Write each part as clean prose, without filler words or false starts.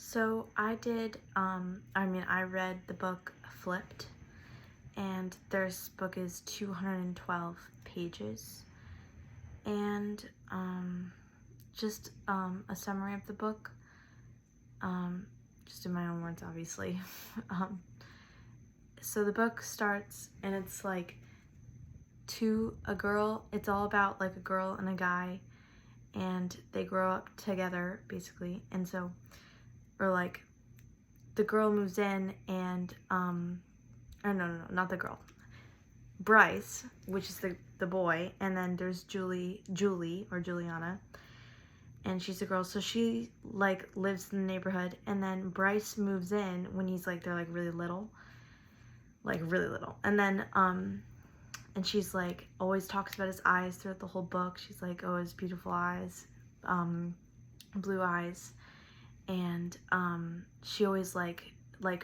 So I read the book Flipped, and this book is 212 pages. And just a summary of the book, um, just in my own words, obviously. um, so the book starts, and it's like it's all about like a girl and a guy, and they grow up together, basically. And so, or like, the girl moves in and oh, no, not the girl, Bryce, which is the boy, and then there's Julie or Juliana, and she's a girl. So she like lives in the neighborhood, and then Bryce moves in when they're like really little, and then and she's like always talks about his eyes throughout the whole book. She's like, oh, his beautiful eyes, blue eyes. And she always like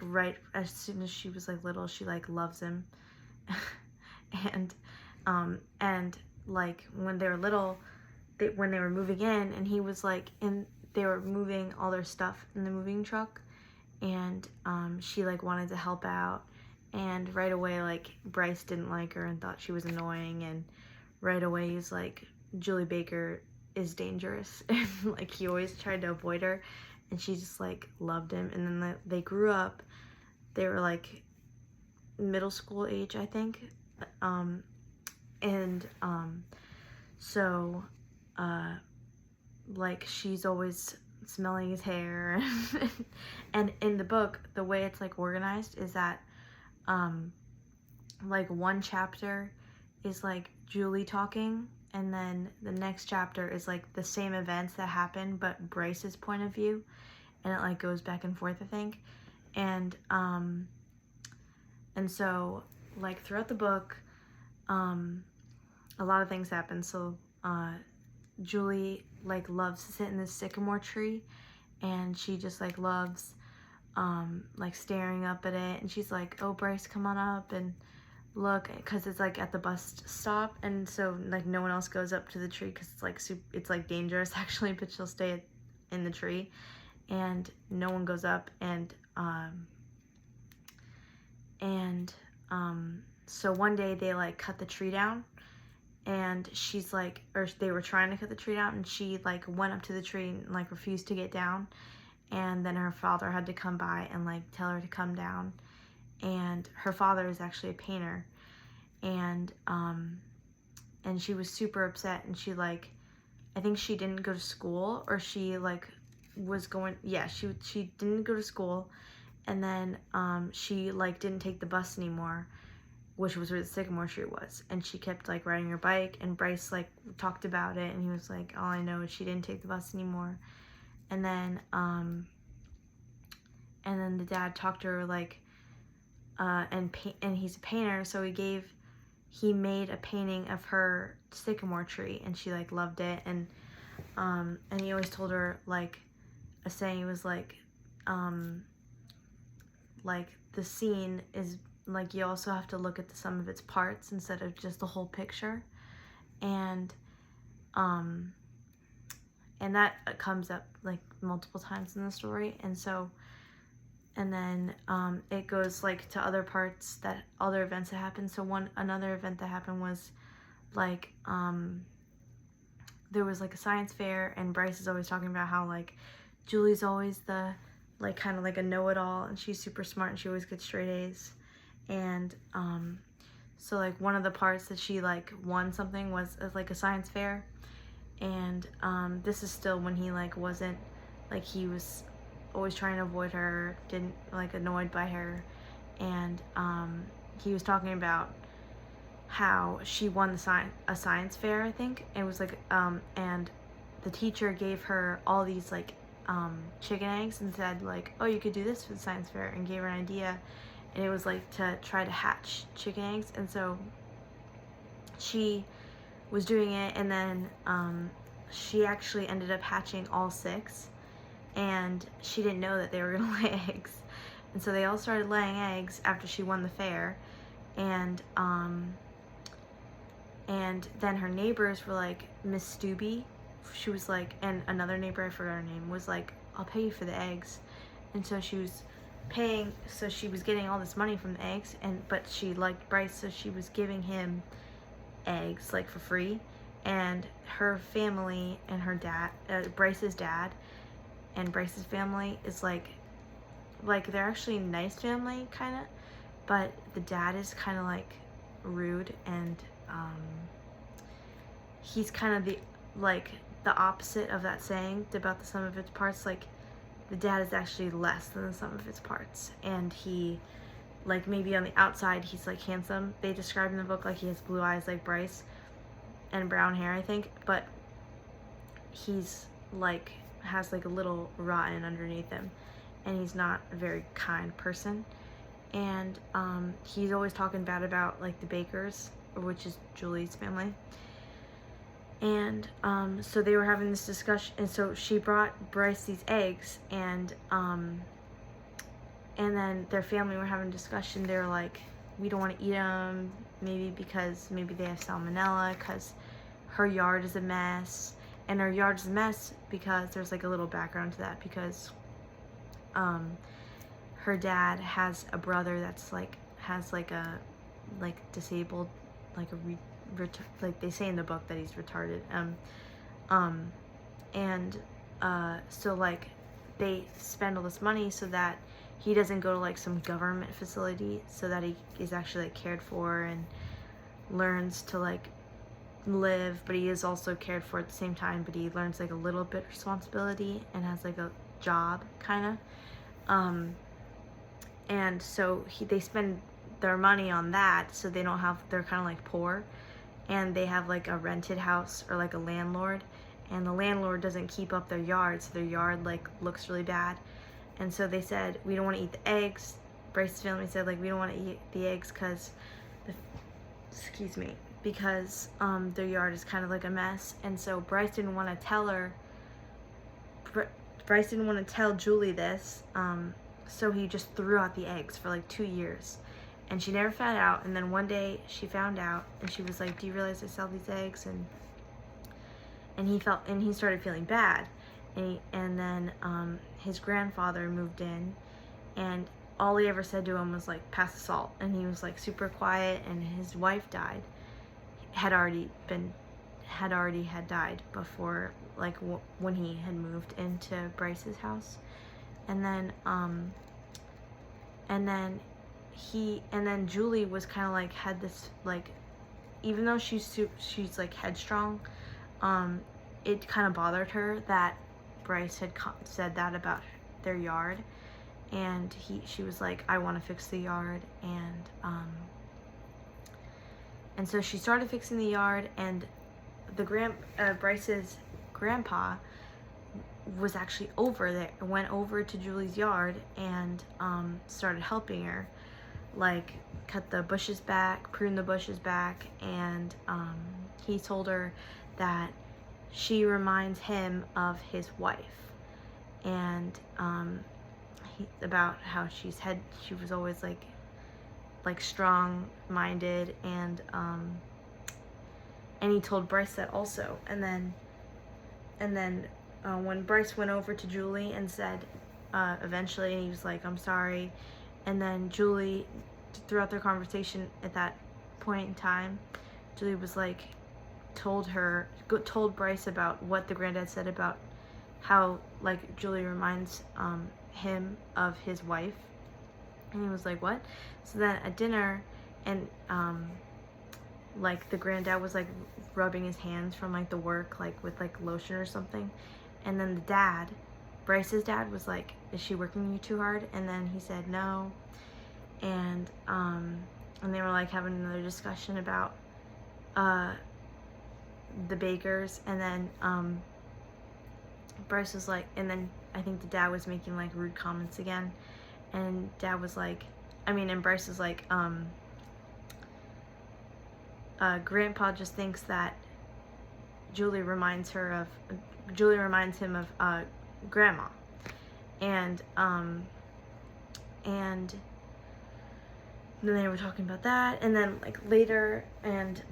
right as soon as she was like little, she like loves him. and like when they were little, when they were moving in, and he was like they were moving all their stuff in the moving truck, and she like wanted to help out, and right away like Bryce didn't like her and thought she was annoying, and right away he's like, Julie Baker is dangerous, and like he always tried to avoid her, and she just like loved him. And then they grew up. They were like middle school age, I think. And so like she's always smelling his hair. And in the book, the way it's like organized is that like one chapter is like Julie talking, and then the next chapter is like the same events that happen but Bryce's point of view, and it like goes back and forth, I think. And so like throughout the book, a lot of things happen. So Julie like loves to sit in this sycamore tree, and she just like loves like staring up at it, and she's like, oh, Bryce, come on up and look, because it's like at the bus stop, and so like no one else goes up to the tree because it's like dangerous actually, but she'll stay in the tree, and no one goes up. And so one day they like cut the tree down, and she's like, or they were trying to cut the tree down, and she like went up to the tree and like refused to get down, and then her father had to come by and like tell her to come down. And her father is actually a painter, and she was super upset, and she like, I think she didn't go to school, or she like was going, yeah, she didn't go to school, and then she like didn't take the bus anymore, which was where the sycamore tree was, and she kept like riding her bike, and Bryce like talked about it, and he was like, all I know is she didn't take the bus anymore. And then the dad talked to her like, and he's a painter, so he made a painting of her sycamore tree, and she like loved it. And he always told her like a saying. It was like the scene is like, you also have to look at the sum of its parts instead of just the whole picture. And that comes up like multiple times in the story. And then it goes like to other parts, that other events that happened. So another event that happened was like there was like a science fair, and Bryce is always talking about how like Julie's always the like kind of like a know-it-all, and she's super smart, and she always gets straight A's. And so like one of the parts that she like won something was like a science fair. And this is still when he like wasn't, like he was always trying to avoid her, didn't like, annoyed by her. And he was talking about how she won a science fair, I think. It was like and the teacher gave her all these like chicken eggs and said like, oh, you could do this for the science fair, and gave her an idea. And it was like to try to hatch chicken eggs. And so she was doing it, and then she actually ended up hatching all 6, and she didn't know that they were gonna lay eggs. And so they all started laying eggs after she won the fair. And then her neighbors were like, Miss Stubby, she was like, and another neighbor, I forgot her name, was like, I'll pay you for the eggs. and so she was paying, so she was getting all this money from the eggs, but she liked Bryce, so she was giving him eggs like for free. And her family and her dad, Bryce's dad and Bryce's family is like they're actually a nice family kind of, but the dad is kind of like rude, and he's kind of the opposite of that saying about the sum of its parts. Like, the dad is actually less than the sum of its parts, and he, like, maybe on the outside he's like handsome. They describe in the book like he has blue eyes like Bryce and brown hair, I think, but he's like has like a little rotten underneath him, and he's not a very kind person. And he's always talking bad about like the Bakers, which is Julie's family. And so they were having this discussion, and so she brought Bryce these eggs, and then their family were having a discussion. They were like, we don't want to eat them, maybe because maybe they have salmonella, because her yard is a mess. And her yard is a mess because there's like a little background to that, because her dad has a brother that's like has like a disabled, like like they say in the book that he's retarded, and so like they spend all this money so that he doesn't go to like some government facility, so that he is actually like cared for and learns to like live, but he is also cared for at the same time, but he learns like a little bit of responsibility and has like a job kind of, and so they spend their money on that, so they're kind of like poor, and they have like a rented house or like a landlord, and the landlord doesn't keep up their yard, so their yard like looks really bad. And so they said, we don't want to eat the eggs. Bryce's family said, like, we don't want to eat the eggs because their yard is kind of like a mess. And so Bryce didn't want to tell Julie this, so he just threw out the eggs for like 2 years, and she never found out. And then one day she found out, and she was like, do you realize I sell these eggs? And he started feeling bad, and then his grandfather moved in, and all he ever said to him was like, pass the salt, and he was like super quiet. And his wife died, had already died before, like when he had moved into Bryce's house. And then Julie was kind of like had this, like, even though she's like headstrong, it kind of bothered her that Bryce had said that about their yard, and she was like, I want to fix the yard. And so she started fixing the yard, and Bryce's grandpa was actually went over to Julie's yard and started helping her, like cut the bushes back, prune the bushes back, and he told her that she reminds him of his wife, and about how she was always like strong-minded, and he told Bryce that also. And then when Bryce went over to Julie and said, eventually, and he was like, I'm sorry, and then Julie, throughout their conversation at that point in time, Julie was like, told Bryce about what the granddad said about how like Julie reminds him of his wife. And he was like, what? So then at dinner, and like the granddad was like rubbing his hands from like the work, like with like lotion or something. And then the dad, Bryce's dad, was like, is she working you too hard? And then he said no. And they were like having another discussion about the Bakers. And then Bryce was like, and then I think the dad was making like rude comments again, and dad was like, and Bryce was like, grandpa just thinks that Julie reminds him of grandma. And then they were talking about that, and then like later, and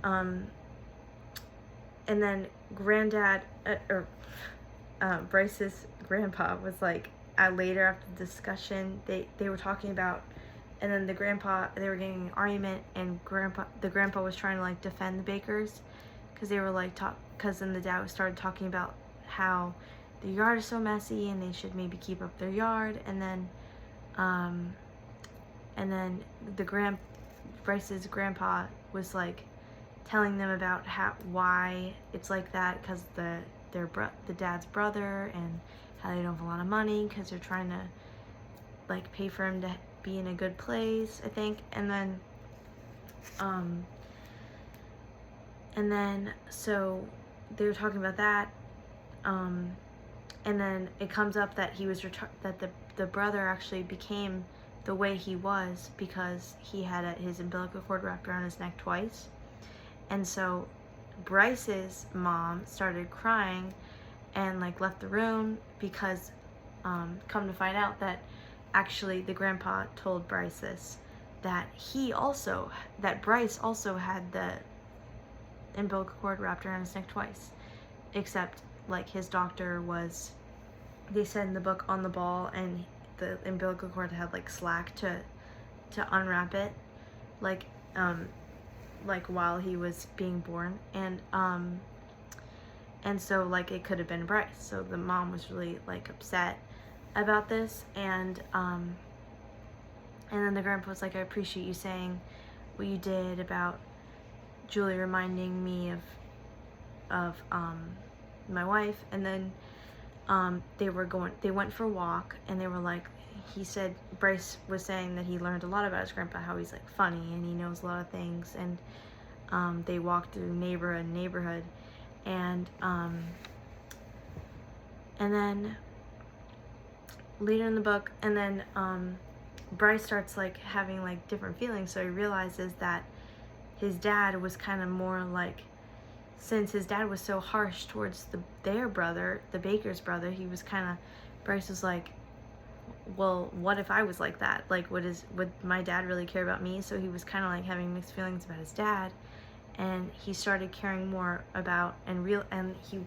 then granddad, Bryce's grandpa was like, later after the discussion, they were talking about, and then they were getting an argument, and the grandpa was trying to like defend the Bakers, because they were like because then the dad started talking about how the yard is so messy and they should maybe keep up their yard, and then Bryce's grandpa was like telling them about why it's like that, because the dad's brother, and how they don't have a lot of money because they're trying to like pay for him to be in a good place, I think. And then so they were talking about that, and then it comes up that the brother actually became the way he was because he had his umbilical cord wrapped around his neck twice. And so Bryce's mom started crying and like left the room, because come to find out that actually the grandpa told Bryce this, that Bryce also had the umbilical cord wrapped around his neck twice, except like his doctor was, they said in the book, on the ball, and the umbilical cord had like slack to unwrap it, like while he was being born, and so like it could have been Bryce. So the mom was really like upset about this, and then the grandpa was like, I appreciate you saying what you did about Julie reminding me of my wife. And then they went for a walk, and they were like, he said, Bryce was saying that he learned a lot about his grandpa, how he's like funny and he knows a lot of things, and they walked through neighborhood, and then later in the book, and then Bryce starts like having like different feelings, so he realizes that his dad was kind of more like, since his dad was so harsh towards their brother, the Baker's brother, he was kind of, Bryce was like, well, what if I was like that? Like, would my dad really care about me? So he was kind of like having mixed feelings about his dad, and he started caring more about, and he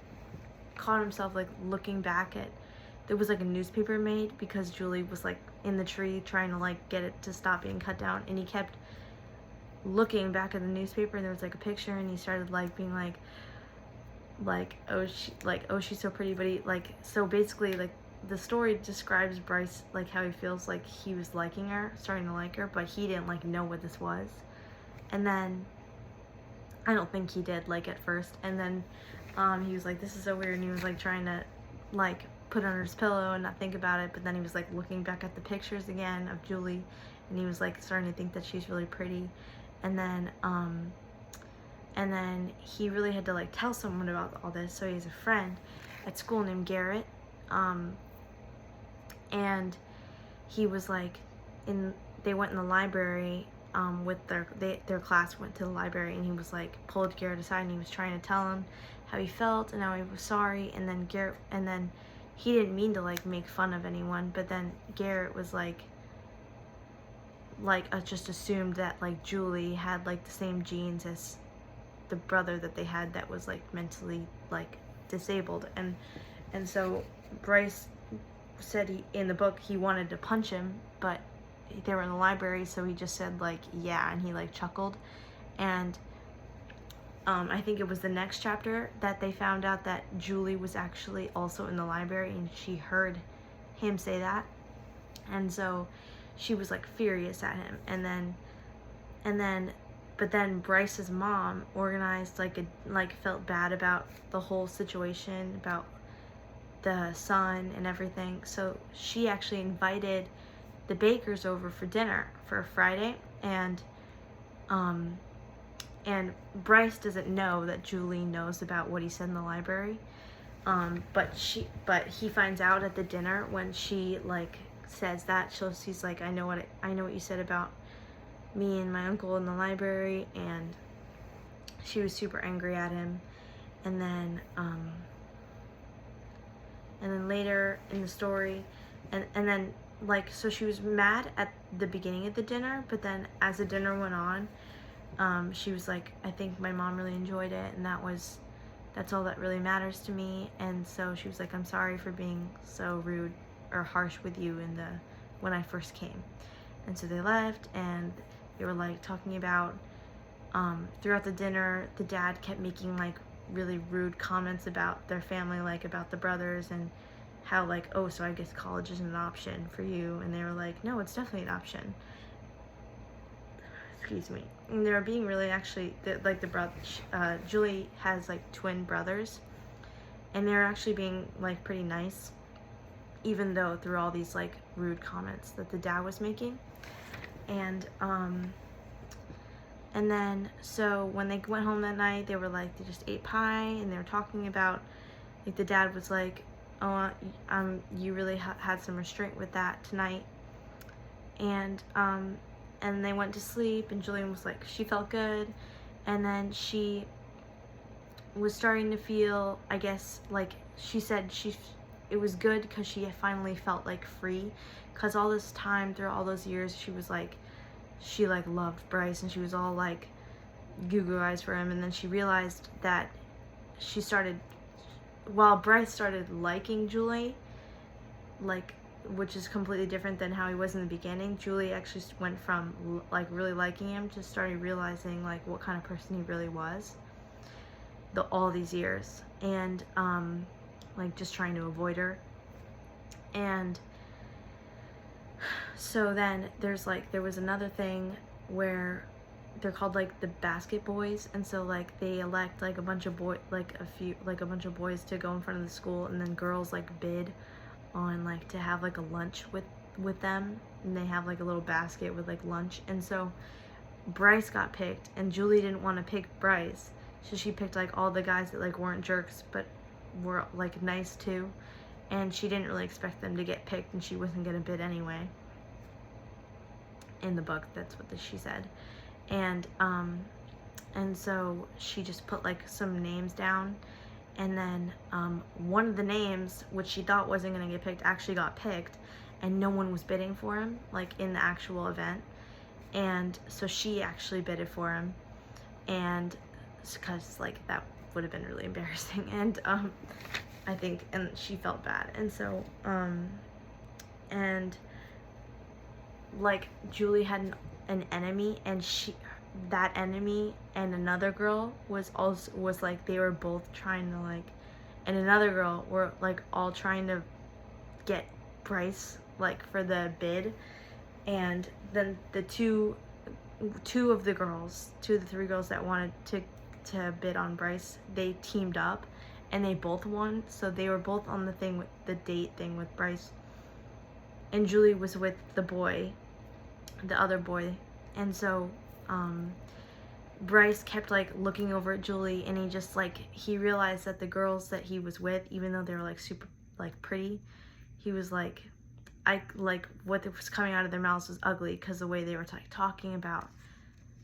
caught himself like looking back at, there was like a newspaper made because Julie was like in the tree trying to like get it to stop being cut down, and he kept looking back at the newspaper, and there was like a picture, and he started like being like oh she's so pretty, but he like, so basically like the story describes Bryce like how he feels like he was liking her, starting to like her, but he didn't like know what this was. And then I don't think he did like at first, and then he was like, this is so weird, and he was like trying to like put it under his pillow and not think about it, but then he was like looking back at the pictures again of Julie, and he was like starting to think that she's really pretty. And then he really had to like tell someone about all this, so he has a friend at school named Garrett, and he was like, they went in the library with their class went to the library, and he was like pulled Garrett aside, and he was trying to tell him how he felt and how he was sorry. And then he didn't mean to like make fun of anyone, but then Garrett was like just assumed that like Julie had like the same genes as the brother that they had that was like mentally like disabled, and so Bryce said in the book he wanted to punch him, but they were in the library, so he just said like, yeah, and he like chuckled. And I think it was the next chapter that they found out that Julie was actually also in the library, and she heard him say that, and so she was like furious at him. But then Bryce's mom organized felt bad about the whole situation, about the son and everything, so she actually invited the Bakers over for dinner for Friday, and Bryce doesn't know that Julie knows about what he said in the library, but he finds out at the dinner when she like says that. She's like, I know what you said about me and my uncle in the library, and she was super angry at him. And then later in the story, and then like, so she was mad at the beginning of the dinner, but then as the dinner went on, she was like, I think my mom really enjoyed it, and that's all that really matters to me. And so she was like, I'm sorry for being so rude or harsh with you when I first came. And so they left, and they were like talking about, throughout the dinner, the dad kept making like really rude comments about their family, like about the brothers, and how like, oh, so I guess college isn't an option for you. And they were like, no, it's definitely an option. Excuse me. And they were being really, actually, like the brother, Julie has like twin brothers, and they're actually being like pretty nice, even though through all these like rude comments that the dad was making. And then, so when they went home that night, they were like, they just ate pie, and they were talking about, like, the dad was like, oh, you really had some restraint with that tonight. And they went to sleep, and Julian was like, she felt good. And then she was starting to feel, I guess, like, she said it was good because she finally felt like free, because all this time, through all those years, she was like, she like loved Bryce, and she was all like goo eyes for him. And then she realized that while Bryce started liking Julie, like, which is completely different than how he was in the beginning, Julie actually went from like really liking him to starting realizing like what kind of person he really was all these years, and like just trying to avoid her. And so then there was another thing where they're called like the basket boys, and so like they elect like a bunch of boys to go in front of the school, and then girls like bid on like to have like a lunch with them, and they have like a little basket with like lunch. And so Bryce got picked, and Julie didn't want to pick Bryce, so she picked like all the guys that like weren't jerks but were like nice too, and she didn't really expect them to get picked, and she wasn't gonna bid anyway. In the book, that's what she said. And so she just put like some names down, and then one of the names, which she thought wasn't going to get picked, actually got picked, and no one was bidding for him like in the actual event. And so she actually bidded for him, and because like that would have been really embarrassing. And I think, and she felt bad. And so and like Julie had an enemy, and that enemy and another girl was like, they were both trying to like, and another girl were like all trying to get Bryce like for the bid. And then the two of the three girls that wanted to bid on Bryce, they teamed up and they both won. So they were both on the date thing with Bryce, and Julie was with the other boy. And so Bryce kept like looking over at Julie, and he just like, he realized that the girls that he was with, even though they were like super like pretty, he was like, what was coming out of their mouths was ugly, because the way they were talking about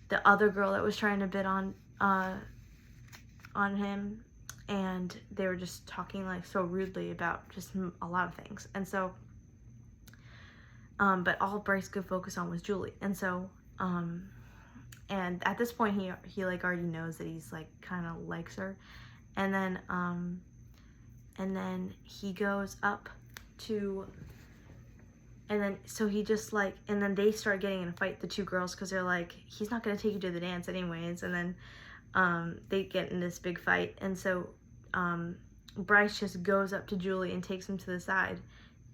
the other girl that was trying to bid on him, and they were just talking like so rudely about just a lot of things. And so but all Bryce could focus on was Julie. And so and at this point he like already knows that he's like kind of likes her. And then he goes up to, and then so he just like, and then they start getting in a fight, the two girls, because they're like, he's not going to take you to the dance anyways. And then they get in this big fight. And so Bryce just goes up to Julie and takes her to the side,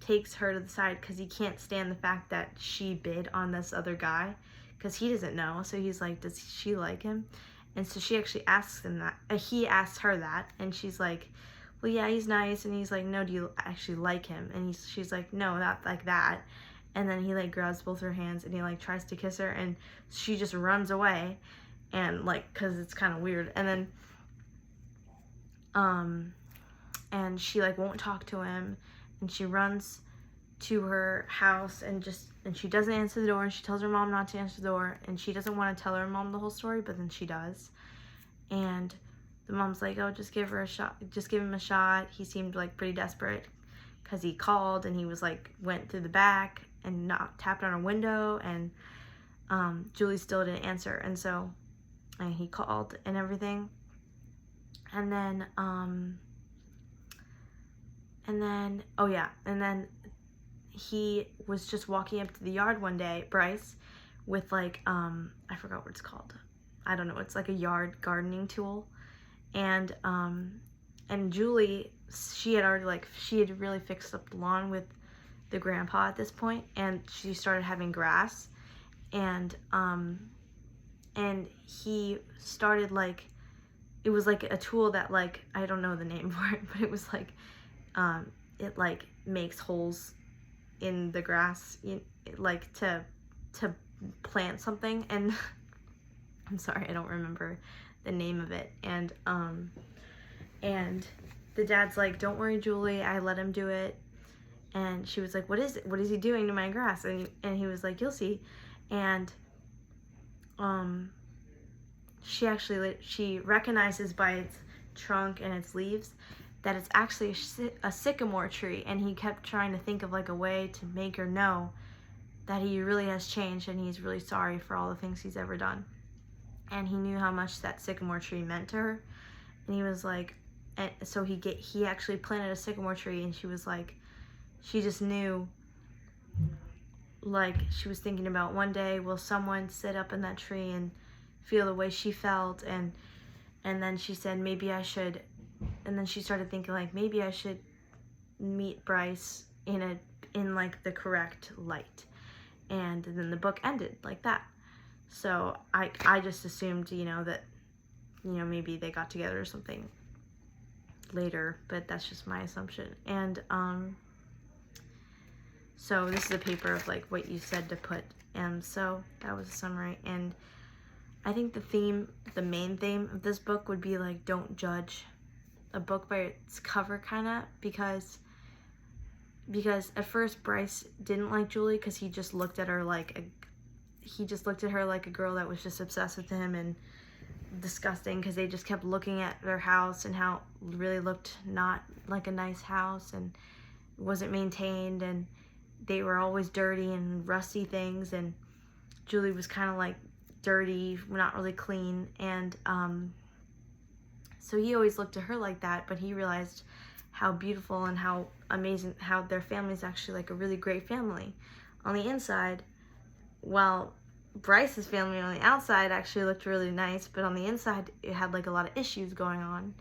because he can't stand the fact that she bid on this other guy, because he doesn't know. So he's like, does she like him? And so she actually asks him that. He asks her that, and she's like, well, yeah, he's nice. And he's like, no, do you actually like him? And she's like, no, not like that. And then he like grabs both her hands, and he like tries to kiss her, and she just runs away, and like, because it's kind of weird. And then and she like won't talk to him, and she runs to her house, and she doesn't answer the door, and she tells her mom not to answer the door, and she doesn't want to tell her mom the whole story, but then she does. And the mom's like, oh, just give him a shot. He seemed like pretty desperate, because he called, and he was like, went through the back and tapped on a window, and Julie still didn't answer. And so he called and everything. And then oh yeah, and then he was just walking up to the yard one day, Bryce, with like, I forgot what it's called. I don't know, it's like a yard gardening tool. And Julie, she had really fixed up the lawn with the grandpa at this point, and she started having grass, and he started like, it was like a tool that like, I don't know the name for it, but it was like, it like makes holes in the grass, like to plant something, and I'm sorry, I don't remember the name of it, and the dad's like, don't worry, Julie, I let him do it. And she was like, what is it? What is he doing to my grass? And he was like, you'll see. And she recognizes by its trunk and its leaves that it's actually a sycamore tree. And he kept trying to think of like a way to make her know that he really has changed and he's really sorry for all the things he's ever done. And he knew how much that sycamore tree meant to her. And he was like, and so he actually planted a sycamore tree, and she was like, she just knew, like, she was thinking about, one day will someone sit up in that tree and feel the way she felt, and then she said, maybe I should, and then she started thinking like, maybe I should meet Bryce in like the correct light. And then the book ended like that. So I just assumed, that, maybe they got together or something later, but that's just my assumption. And so this is a paper of like what you said to put, and so that was a summary. And I think the main theme of this book would be like, don't judge a book by its cover, kind of, because at first Bryce didn't like Julie because he just looked at her like a girl that was just obsessed with him, and disgusting because they just kept looking at their house and how it really looked not like a nice house and wasn't maintained, and they were always dirty and rusty things, and Julie was kind of like dirty, not really clean, and so he always looked at her like that. But he realized how beautiful and how amazing, how their family is actually like a really great family on the inside, while Bryce's family on the outside actually looked really nice, but on the inside it had like a lot of issues going on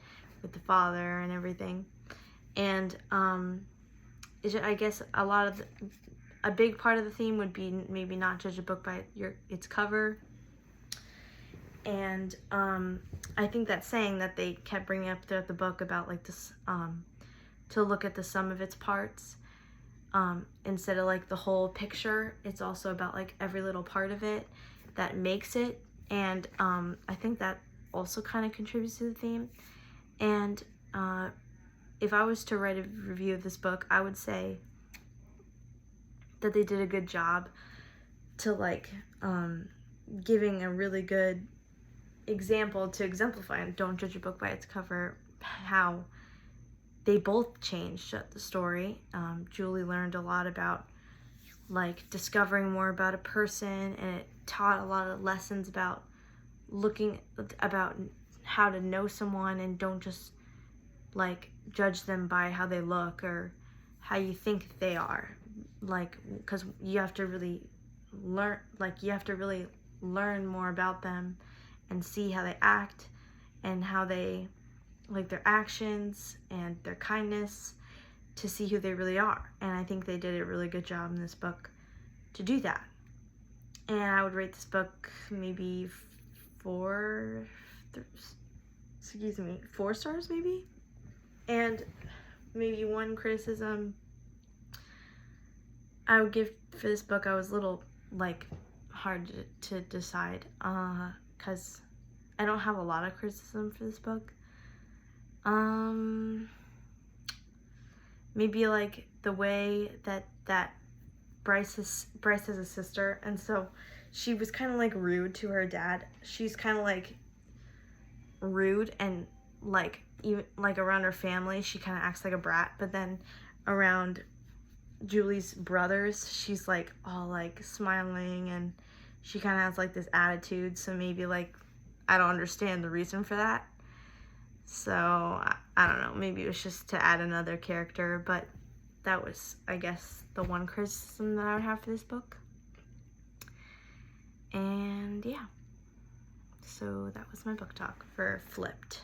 with the father and everything. And I guess a big part of the theme would be maybe not judge a book by its cover. And I think that saying that they kept bringing up throughout the book about like this, to look at the sum of its parts, instead of like the whole picture. It's also about like every little part of it that makes it. And I think that also kind of contributes to the theme. And if I was to write a review of this book, I would say that they did a good job to like giving a really good example to exemplify, and don't judge a book by its cover, how they both changed the story. Julie learned a lot about like discovering more about a person, and it taught a lot of lessons about about how to know someone, and don't just like judge them by how they look or how you think they are, like, because you have to really learn more about them and see how they act and how they, like, their actions and their kindness, to see who they really are. And I think they did a really good job in this book to do that. And I would rate this book maybe 4 stars maybe. And maybe one criticism I would give for this book, I was a little like hard to decide, because I don't have a lot of criticism for this book. Maybe like the way that Bryce has a sister, and so she was kind of like rude to her dad. She's kind of like rude, and like even like around her family she kind of acts like a brat, but then around Julie's brothers she's like all like smiling, and she kind of has like this attitude. So maybe like I don't understand the reason for that. So I don't know, maybe it was just to add another character, but that was, I guess, the one criticism that I would have for this book. And yeah, so that was my book talk for Flipped.